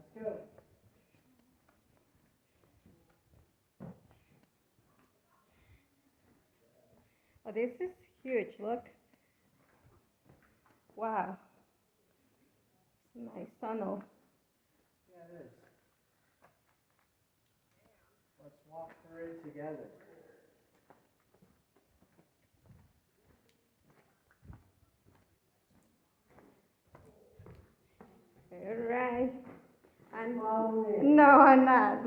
Let's go. Oh, this is huge. Look. Wow. It's a nice tunnel. Yeah, it is. Let's walk through it together. All right. Follow me. No, I'm not.